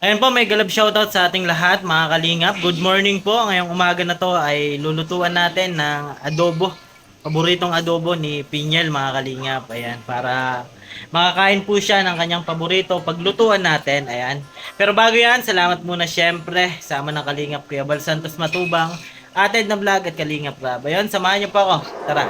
Ayun po, may galab shoutout sa ating lahat, mga kalingap. Good morning po. Ngayong umaga na to ay lulutuan natin ng adobo. Paboritong adobo ni Pinyel, mga kalingap. Ayan, para makakain po siya ng kanyang paborito paglutuan natin. Ayan. Pero bago yan, salamat muna syempre sa ama ng kalingap Kuya Bal Santos Matubang, Ated na Vlog at Kalingap Rab. Ayun, samahan niyo po ako. Tara.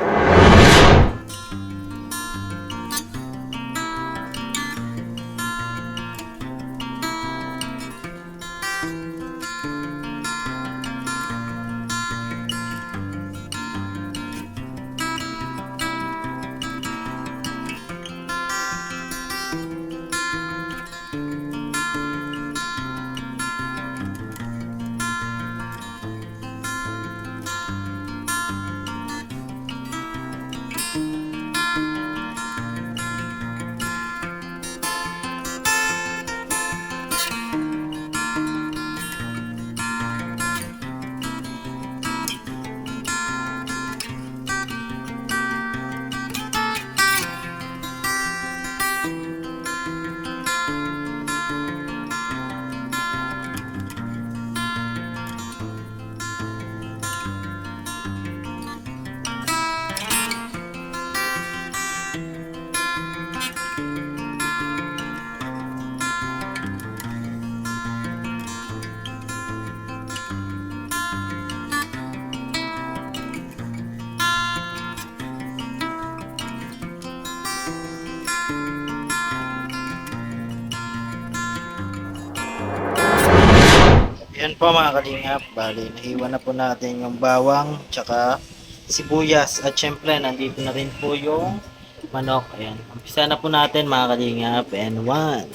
Yan po mga kalingap, bali nahiwan na po natin yung bawang tsaka sibuyas at syempre nandito na rin po yung manok. Ayan, umpisa na po natin mga kalingap, and 1,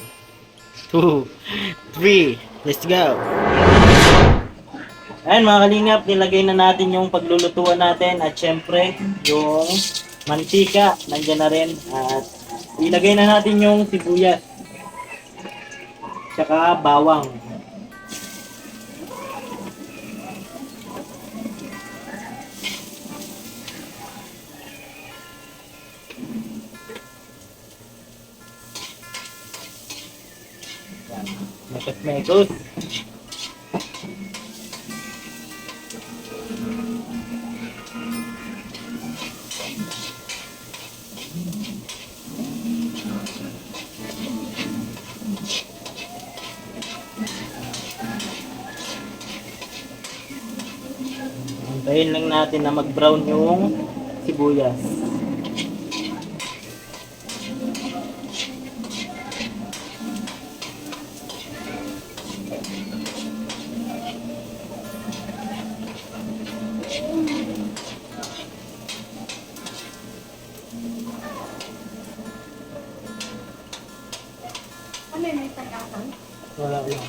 2, 3, let's go! Ayan mga kalingap, nilagay na natin yung paglulutuan natin at syempre yung mantika nandyan na rin at ilagay na natin yung sibuyas tsaka bawang. Mekos-mekos. Antayin lang natin na mag-brown yung sibuyas. Ano yun, may tagasan? Wala lang.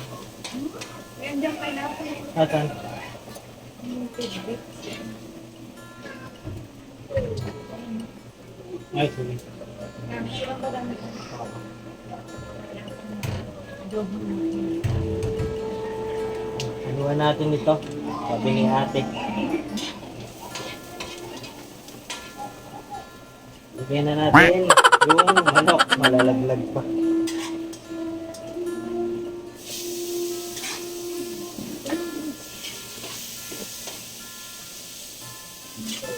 Meron diyang pineapple. Asan? Yung tidbit. Ay, sige. Sila ba lang ito? Haluan natin ito. Sabi ni ate. Lagyan na natin yung manok. Malalaglag pa.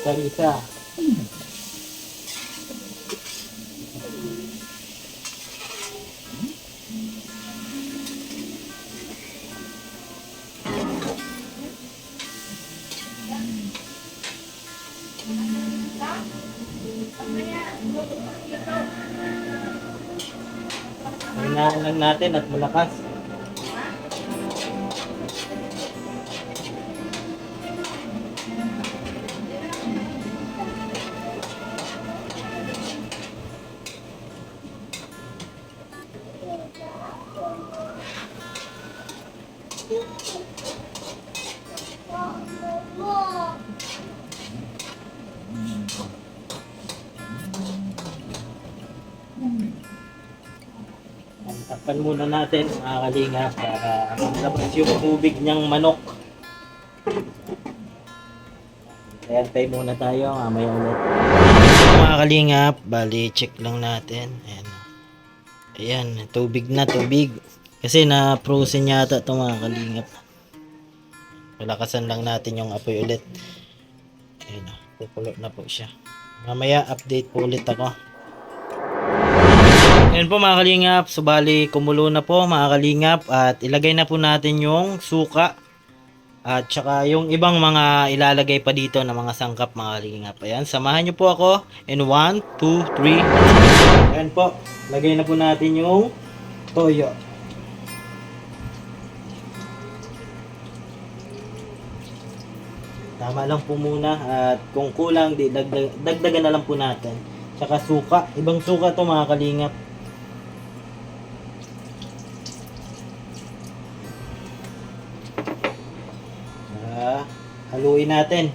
Isa-isa. Hinaan lang natin at malakas. Takpan muna natin mga kalinga para malabas yung tubig niyang manok. Antay muna tayo, mamaya ulit. Mga kalingap, bali check lang natin. Ayan. Ayan, tubig na, tubig. Kasi na-frozen yata ito mga kalingap. Palakasan lang natin yung apoy ulit. Ayun na, kukulo na po siya. Mamaya update po ulit ako. Ayun po mga kalingap, subali kumulo na po mga kalingap at ilagay na po natin yung suka at saka yung ibang mga ilalagay pa dito na mga sangkap mga kalingap. Ayan, samahan nyo po ako in 1, 2, 3. Ayan po, lagay na po natin yung toyo. Tama lang po muna at kung kulang dagdagan na lang po natin. Tsaka suka, ibang suka to mga kalingap. Haluin natin.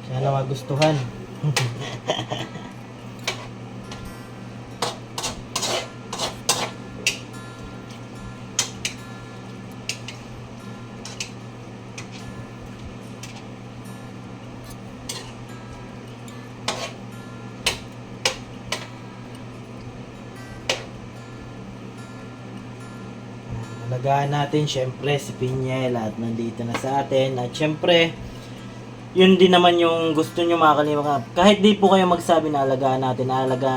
Sana magustuhan. Alagaan natin syempre si Pinyel at nandito na sa atin at syempre yun din naman yung gusto nyo mga kalingap. Kahit di po kayo magsabi na alagaan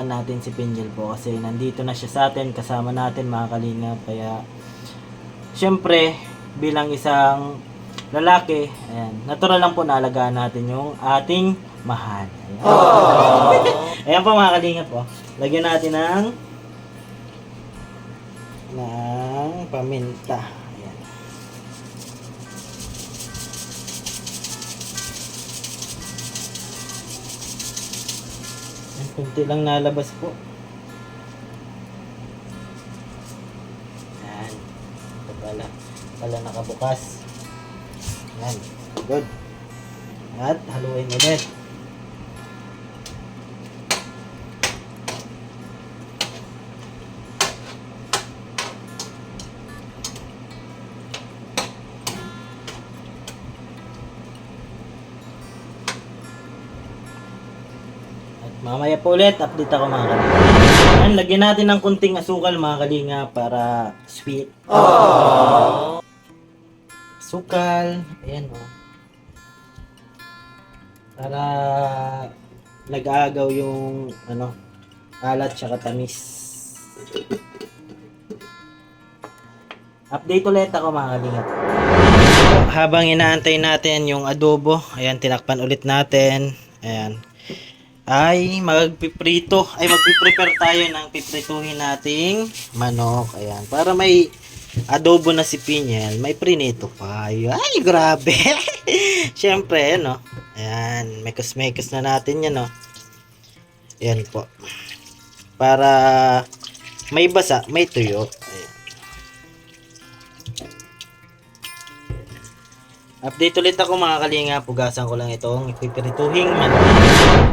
natin si Pinyel po kasi nandito na siya sa atin, kasama natin mga kalingap. Kaya syempre bilang isang lalaki, ayan, natural lang po na alagaan natin yung ating mahal. Ayan, ayan po mga kalingap po. Lagyan natin ng paminta. Ayan. Ayan, kunti lang nalabas po. Ayan. Ito pala nakabukas. Ayan. Good. At haluin ulit. Mamaya po ulit, update ako mga kalinga. Ayan, lagyan natin ng kunting asukal mga kalinga para sweet. Asukal, ayan o. Para nag-aagaw yung alat tsaka tamis. Update ulit ako mga kalinga. Habang inaantay natin yung adobo, ayan, tinakpan ulit natin. Ayan. Magpiprepare tayo ng piprituhin nating manok. Ayan, para may adobo na si Pinyel, may prinito pa. Ay, grabe. Syempre, no. Ayan, mekos na natin yan, no. Ayan po. Para may basa, may tuyo. Ayan. Update ulit ako mga kalinga, pugasan ko lang itong ipipirituhing manok.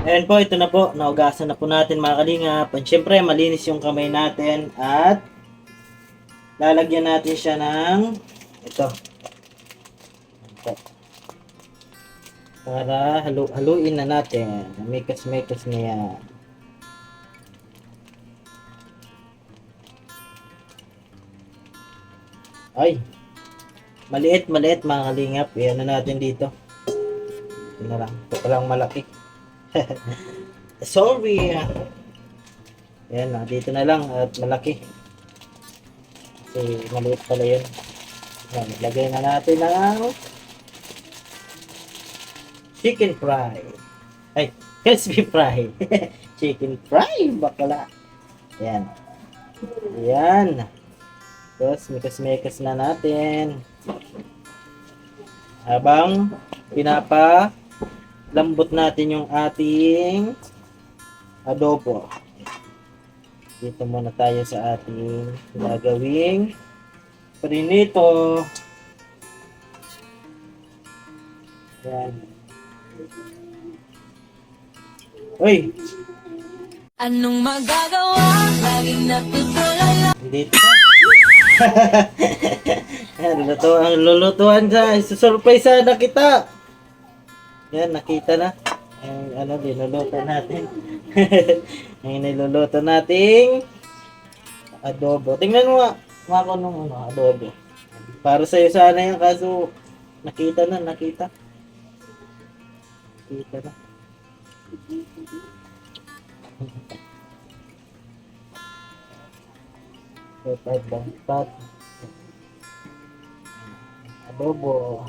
Ayan po, ito na po, naugasan na po natin mga kalinga. At syempre, malinis yung kamay natin at lalagyan natin siya ng ito. Para haluin na natin. Mekas niya. Ay! Maliit mga kalingap. Iyan na natin dito. Ito na lang. Ito palang malaki. Sorry. Ayan na. Dito na lang at malaki. Kasi maliit pala yun. Ayan, lagay na natin ng chicken fry. Ay, crispy fry. Chicken fry. Bakala. Ayan. Ayan. Tapos mekas na natin. Habang pinapalambot natin yung ating adobo. Dito muna tayo sa ating gagawing prinito. Yan. Uy! Anong magagawa? Laging natutulala. Dito. Lulutuan sa surprise na kita. Yan, nakita na. Ang linuluto natin. Ngayon niluluto nating adobo. Tingnan mo nga. Mako nung adobo. Para sa'yo sana yan, kaso nakita na, nakita. Nakita na. Pat. Adobo.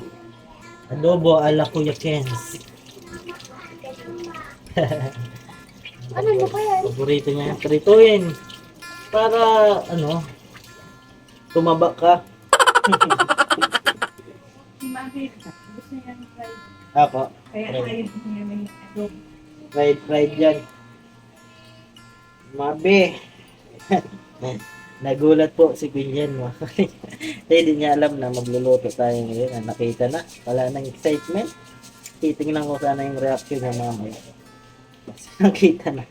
Adobo ala Kuya Kens. Ano mo kaya? Paborito niya yung prituin. Para, tumaba ka. Si Mami, gusto niya ng fried. Ako. Kaya ayaw niya ng adobo. Fried yan. Mabe. Nagulat po si Quinyan mo. Hindi niya alam na magluluto tayo ngayon. Nakita na. Wala nang excitement. Titingnan ko sana yung reaction niya mamaya. Kasi nakita na.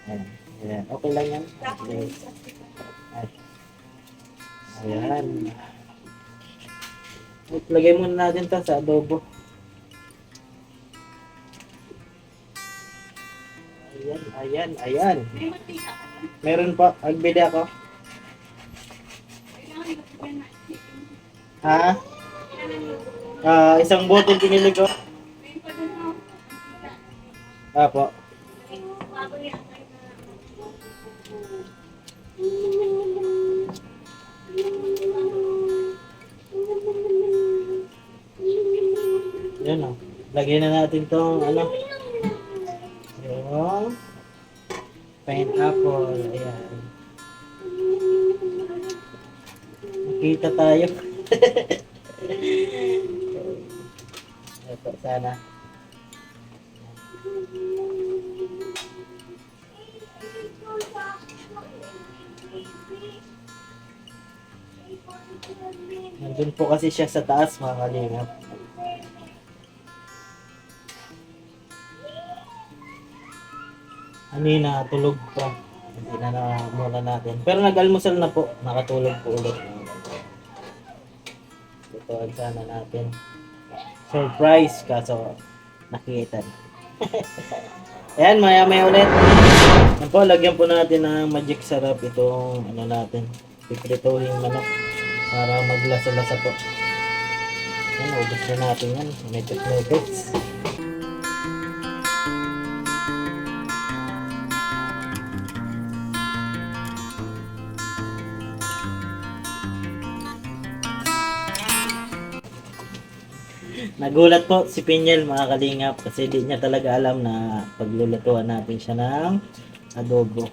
Ayan. Ayan. Okay lang yan. Okay. Ayan. Lagay muna natin to sa adobo. Ayan. May mantika ka na. Meron pa. Agbili ako. Kailangan ilagyan na. Ha? Isang bottle pinili ko. May pa doon ako. Apo. Bago niya ang Yan o. Lagyan na natin tong yung pineapple. Ayan. Nakita tayo. Ito sana. Nandun po kasi siya sa taas, mga kalingap. Kanina, tulog pa. Hindi na muna natin. Pero nag-almusal na po. Nakatulog po ulit. Tutuan sana natin. Surprise, kaso nakita na. Ayan, maya-maya ulit. Yan po, lagyan po natin ng magic sarap itong natin. Piprituhin manok para maglasa-lasa po. Yan, ubos na natin yan. Metot-metots. Nagulat po si Pinyel, mga kalingap, kasi di niya talaga alam na paglulutuan natin siya ng adobo.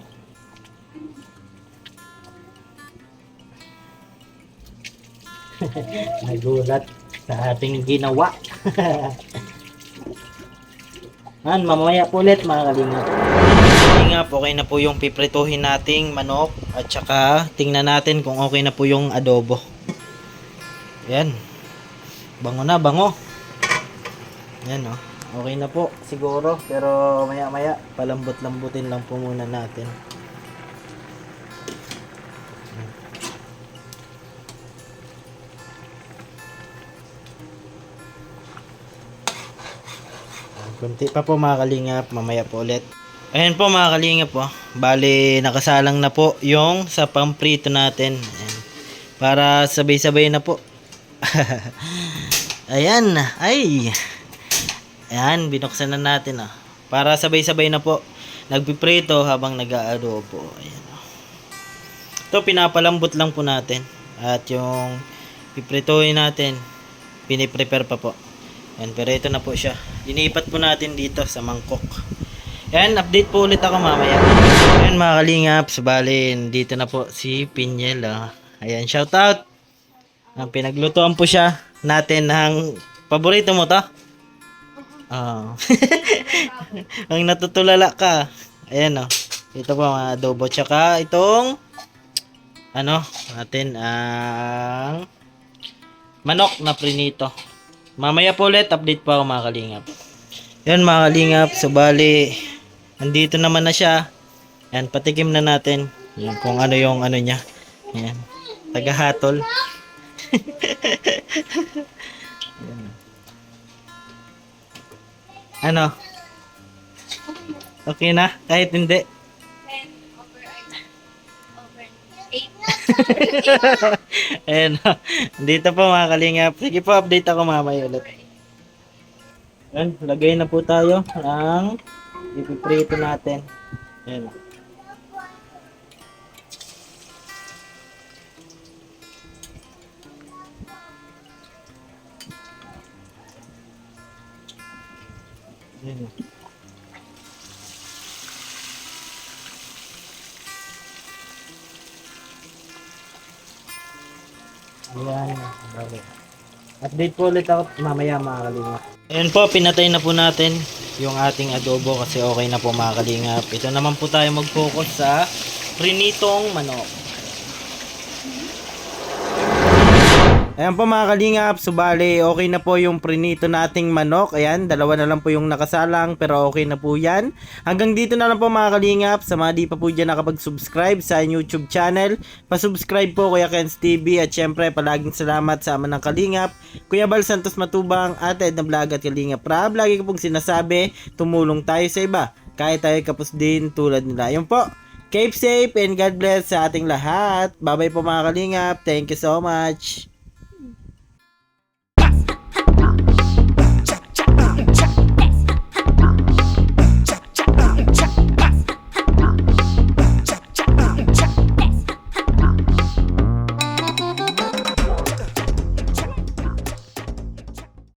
Nagulat sa ating ginawa. Mamaya po ulit, mga kalingap. Kalingap, okay na po yung piprituhin nating manok at saka tingnan natin kung okay na po yung adobo. Yan. Bango na, bango. Yan okay na po siguro, pero maya maya palambot-lambutin lang po muna natin. Kunti pa po, mga kalingap, mamaya po ulit. Ayan po, mga kalingap po. Bali nakasalang na po yung sa pamprito natin. Ayan. Para sabay-sabay na po. Ayan, ay. Ayan, binuksan na natin para sabay-sabay na po nagpiprito habang nag-aadobo. Ayan. Ito, pinapalambot lang po natin. At yung pipritohin natin, piniprepare pa po. Ayan, pero ito na po siya. Iniipat po natin dito sa mangkok. Ayan, update po ulit ako mamaya. Ayan, mga kalingap, subalin, dito na po si Pinyel. Ayan, shout out. Pinaglutuan po siya natin ng paborito mo to. Ang natutulala ka. Ayan ito po, mga adobo. Tsaka itong natin ang manok na prinito. Mamaya po ulit, update pa ako, mga kalingap. Yan, mga kalingap, subali andito naman na siya. Yan, patikim na natin. Yan, kung ano yung niya. Yan, tagahatol. Yan. Okay na? Kahit hindi. 10 over 8. Ayan. Dito po mga kalingap. Sige po, update ako mamaya ulit. Ayan, lagay na po tayo ang ipiprito natin. Ayan. Ayan. Ayan. Bali. Update po ulit ako mamaya mga kalingap. Ayan po, pinatay na po natin yung ating adobo kasi okay na po mga kalingap. Ito naman po tayo mag-focus sa prinitong manok. Ayan po mga kalingap, subali okay na po yung prinito nating manok. Ayan, dalawa na lang po yung nakasalang pero okay na po yan. Hanggang dito na lang po mga kalingap. Sa mga di pa po dyan nakapag-subscribe sa YouTube channel, pasubscribe po Kuya Ken's TV at syempre palaging salamat sa ama ng kalingap, Kuya Bal Santos Matubang at Ed na Vlog at Kalingap Rab. Lagi ko pong sinasabi, tumulong tayo sa iba kahit tayo kapos din tulad nila. Yun po, keep safe and God bless sa ating lahat. Bye bye po mga kalingap, thank you so much.